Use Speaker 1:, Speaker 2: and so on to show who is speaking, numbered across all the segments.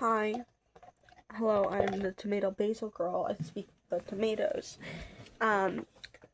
Speaker 1: Hi. Hello, I'm the tomato basil girl. I speak the tomatoes. Um,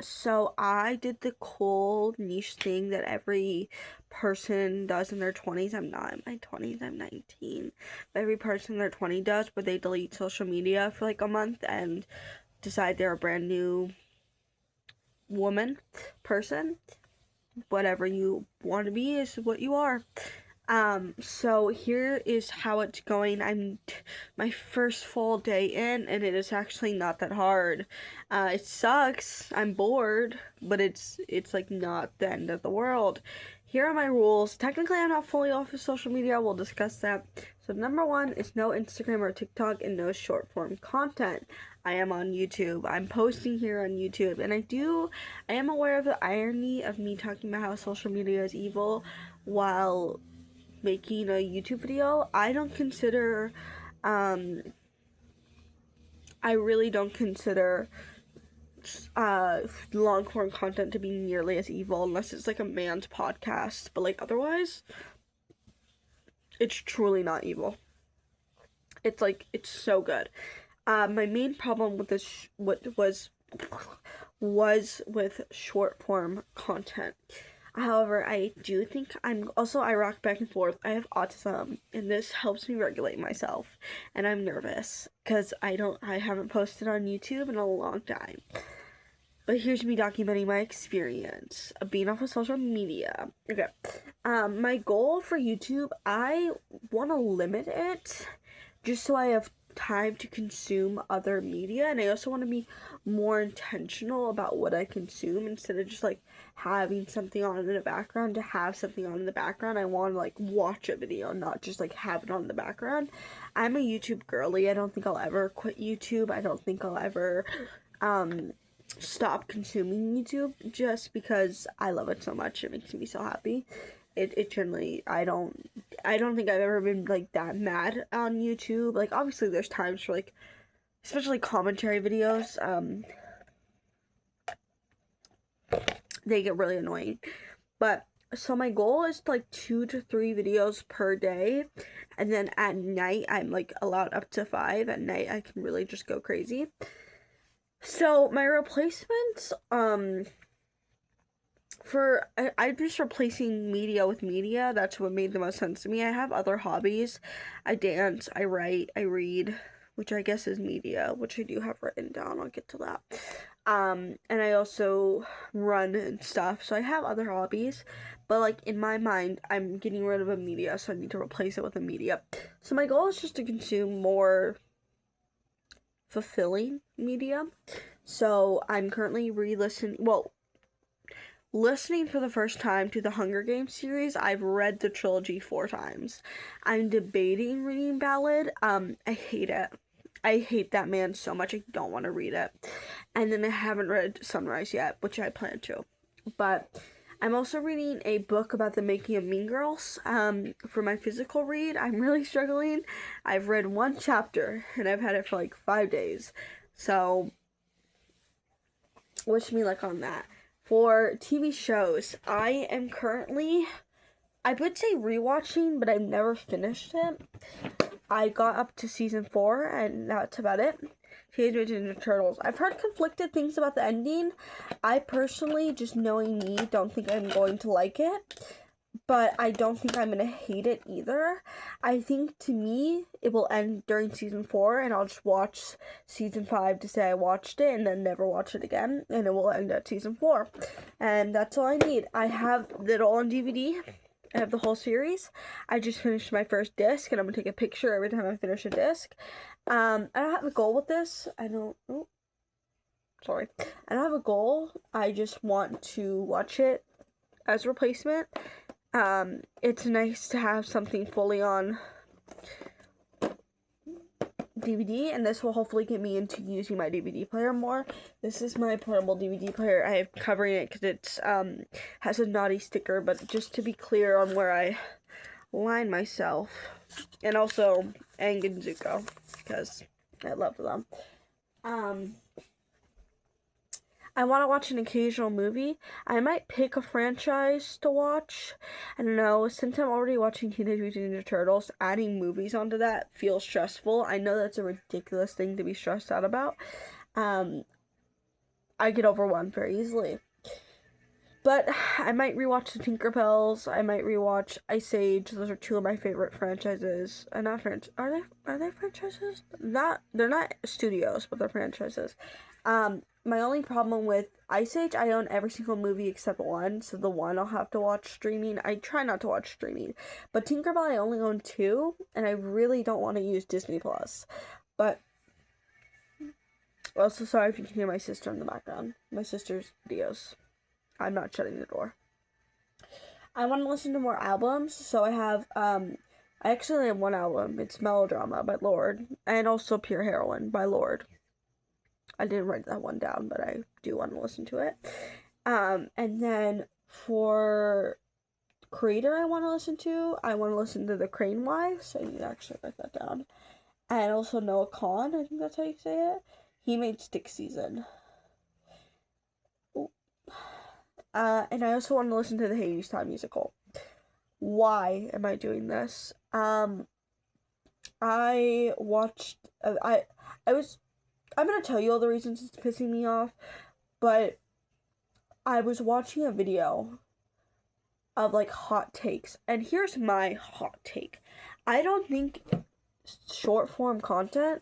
Speaker 1: so I did the cool niche thing that every person does in their 20s. I'm not in my 20s, I'm 19. But every person in their 20s does, where they delete social media for like a month and decide they're a brand new person. Whatever you want to be is what you are. So here is how it's going. I'm my first full day in, and it is actually not that hard. It sucks. I'm bored, but it's like not the end of the world. Here are my rules. Technically, I'm not fully off of social media. We'll discuss that. So number one is no Instagram or TikTok and no short form content. I am on YouTube. I'm posting here on YouTube, and I am aware of the irony of me talking about how social media is evil while making a YouTube video. I really don't consider long form content to be nearly as evil unless it's like a man's podcast, but like otherwise, it's truly not evil. It's so good. My main problem with this was with short form content. However, I do think I rock back and forth. I have autism, and this helps me regulate myself. And I'm nervous because I haven't posted on YouTube in a long time. But here's me documenting my experience of being off of social media. Okay. My goal for YouTube, I want to limit it just so I have time to consume other media, and I also want to be more intentional about what I consume instead of just like having something on in the background to have something on in the background. I want to like watch a video, not just like have it on in the background. I'm a YouTube girly. I don't think I'll ever quit YouTube. I don't think I'll ever stop consuming YouTube just because I love it so much. It makes me so happy. It generally, I don't think I've ever been like that mad on YouTube. Like obviously there's times for like especially commentary videos, they get really annoying. But so my goal is like 2 to 3 videos per day, and then at night I'm like allowed up to 5. At night I can really just go crazy. So my replacements, I'm just replacing media with media. That's what made the most sense to me. I have other hobbies. I dance, I write, I read, which I guess is media, which I do have written down. I'll get to that. And I also run and stuff. So I have other hobbies, but like in my mind, I'm getting rid of a media, so I need to replace it with a media. So my goal is just to consume more fulfilling media. So I'm currently listening for the first time to the Hunger Games series. I've read the trilogy 4 times. I'm debating reading Ballad. I hate it. I hate that man so much. I don't want to read it. And then I haven't read Sunrise yet, which I plan to. But I'm also reading a book about the making of Mean Girls. For my physical read, I'm really struggling. I've read 1 chapter, and I've had it for like 5 days. So, wish me luck on that. For TV shows, I am currently, I would say rewatching, but I've never finished it. I got up to season 4, and that's about it. Teenage Mutant Ninja Turtles. I've heard conflicted things about the ending. I personally, just knowing me, don't think I'm going to like it. But I don't think I'm gonna hate it either. I think to me, it will end during season 4, and I'll just watch season 5 to say I watched it, and then never watch it again, and it will end at season 4. And that's all I need. I have it all on DVD. I have the whole series. I just finished my first disc, and I'm gonna take a picture every time I finish a disc. I don't have a goal with this. I don't have a goal. I just want to watch it as a replacement. It's nice to have something fully on DVD, and this will hopefully get me into using my DVD player more. This is my portable DVD player. I am covering it because it's has a naughty sticker, but just to be clear on where I line myself, and also Aang and Zuko because I love them. I want to watch an occasional movie. I might pick a franchise to watch. I don't know. Since I'm already watching Teenage Mutant Ninja Turtles, adding movies onto that feels stressful. I know that's a ridiculous thing to be stressed out about. Um, I get overwhelmed very easily. But I might rewatch the Tinkerbells. I might rewatch Ice Age. Those are two of my favorite franchises. Not are they franchises? They're not studios, but they're franchises. My only problem with Ice Age, I own every single movie except one, so the one I'll have to watch streaming. I try not to watch streaming. But Tinkerbell I only own two, and I really don't want to use Disney Plus. But also sorry if you can hear my sister in the background. My sister's videos. I'm not shutting the door. I want to listen to more albums, so I actually have one album. It's Melodrama by Lorde, and also Pure Heroine by Lorde. I didn't write that one down, but I do want to listen to it. And then for creator I want to listen to the Crane Wives. I need to actually write that down. And also Noah Kahan, I think that's how you say it. He made Stick Season. And I also want to listen to the Hadestown musical. Why am I doing this? I watched. I'm gonna tell you all the reasons it's pissing me off, but I was watching a video of like hot takes, and here's my hot take. I don't think short form content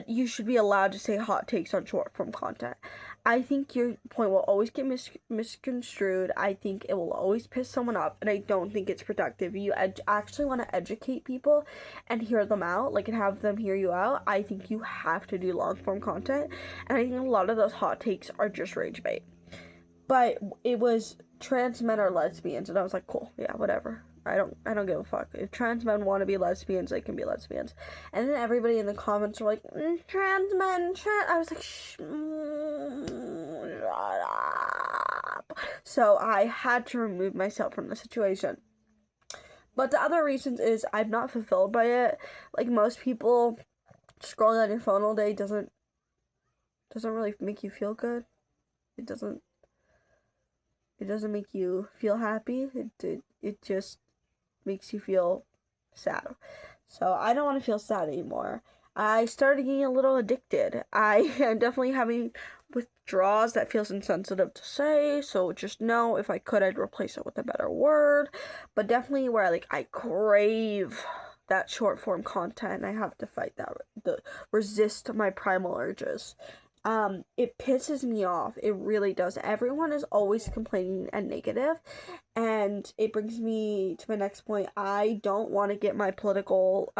Speaker 1: you should be allowed to say hot takes on short form content. I think your point will always get misconstrued. I think it will always piss someone off, and I don't think it's productive. You actually want to educate people and hear them out, like, and have them hear you out. I think you have to do long form content, and I think a lot of those hot takes are just rage bait. But it was trans men are lesbians, and I was like, cool, yeah, whatever. I don't give a fuck. If trans men want to be lesbians, they can be lesbians. And then everybody in the comments were like, trans men, I was like, shut up. So I had to remove myself from the situation. But the other reasons is I'm not fulfilled by it. Like most people, scrolling on your phone all day doesn't really make you feel good. It doesn't make you feel happy. It just makes you feel sad. So I don't want to feel sad anymore. I started getting a little addicted. I am definitely having withdrawals. That feels insensitive to say, so just know if I could, I'd replace it with a better word. But definitely where I crave that short form content, and I have to fight that, resist my primal urges. It pisses me off. It really does. Everyone is always complaining and negative, and it brings me to my next point. I don't want to get my political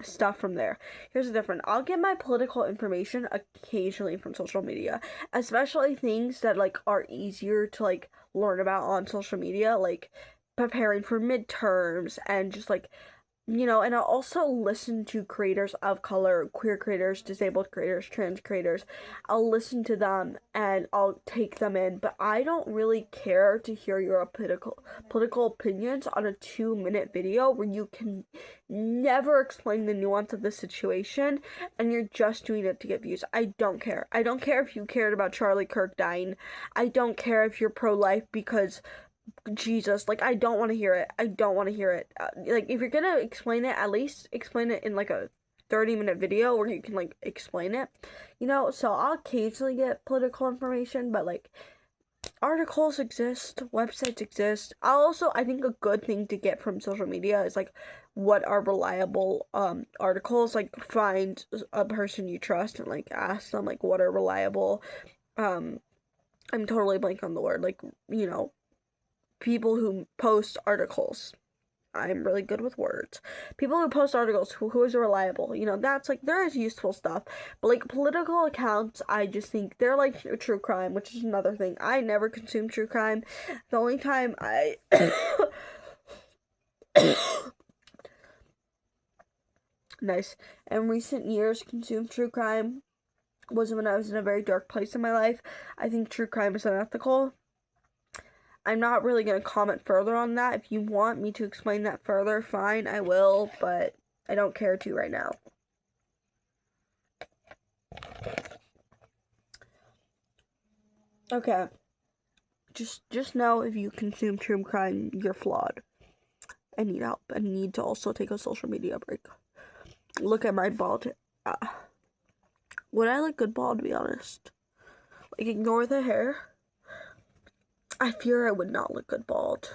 Speaker 1: stuff from there. Here's the difference. I'll get my political information occasionally from social media, especially things that are easier to learn about on social media, like preparing for midterms and just and I'll also listen to creators of color, queer creators, disabled creators, trans creators. I'll listen to them and I'll take them in, but I don't really care to hear your political opinions on a 2-minute video where you can never explain the nuance of the situation and you're just doing it to get views. I don't care. I don't care if you cared about Charlie Kirk dying. I don't care if you're pro-life because Jesus, I don't want to hear it. I don't want to hear it. If you're gonna explain it, at least explain it in a 30-minute video where you can explain it. So I'll occasionally get political information, but articles exist, websites exist. I think a good thing to get from social media is what are reliable articles. Find a person you trust and ask them what are reliable. I'm totally blank on the word. People who post articles. I'm really good with words. People who post articles, who is reliable. That's there is useful stuff. But political accounts, I just think they're true crime, which is another thing. I never consume true crime. The only time I nice. In recent years consumed true crime was when I was in a very dark place in my life. I think true crime is unethical. I'm not really going to comment further on that. If you want me to explain that further, fine, I will, but I don't care to right now. Okay. Just know if you consume true crime, you're flawed and need help and need to also take a social media break. Look at my bald. Uh, would I look good bald, to be honest? Like, ignore the hair. I fear I would not look good bald.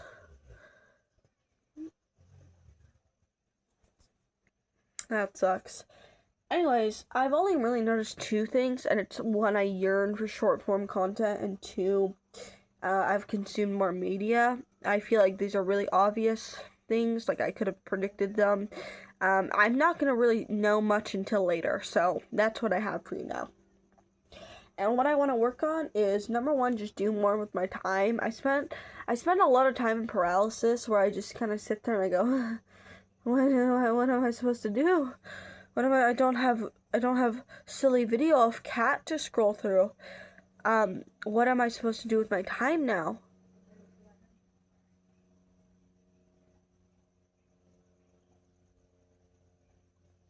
Speaker 1: That sucks. Anyways, I've only really noticed two things, and it's one, I yearn for short form content, and two, I've consumed more media. I feel like these are really obvious things, like I could have predicted them. I'm not gonna really know much until later, so that's what I have for you now. And what I want to work on is, number one, just do more with my time. I spent a lot of time in paralysis, where I just kind of sit there and I go, what am I supposed to do? What am I don't have silly video of cat to scroll through. What am I supposed to do with my time now?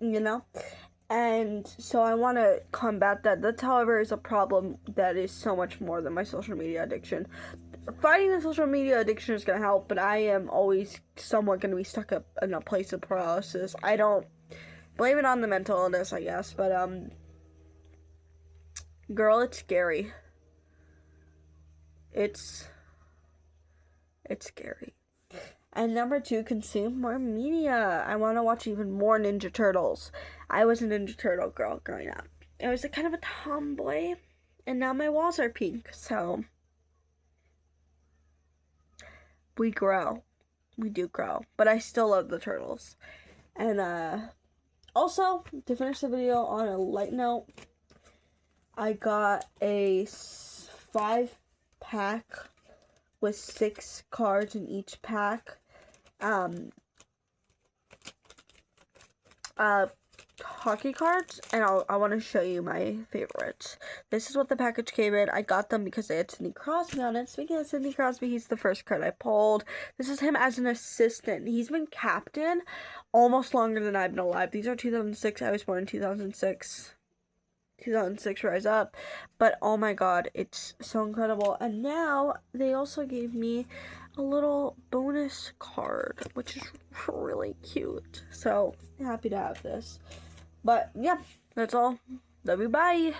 Speaker 1: You know? And so I want to combat that. That, however, is a problem that is so much more than my social media addiction. Fighting the social media addiction is going to help, but I am always somewhat going to be stuck up in a place of paralysis. I don't blame it on the mental illness, I guess, but girl, it's scary. It's scary. And number two, consume more media. I want to watch even more Ninja Turtles. I was a Ninja Turtle girl growing up. I was a kind of a tomboy, and now my walls are pink, so we grow. We do grow. But I still love the turtles. And also, to finish the video on a light note, I got a 5-pack with 6 cards in each pack. Hockey cards, and I want to show you my favorites. This is what the package came in. I got them because they had Sidney Crosby on it. Speaking of Sidney Crosby, he's the first card I pulled. This is him as an assistant. He's been captain almost longer than I've been alive. These are 2006. I was born in 2006. 2006 Rise Up. But oh my god, it's so incredible. And now they also gave me a little bonus card, which is really cute. So happy to have this. But yeah, that's all. Love you, bye.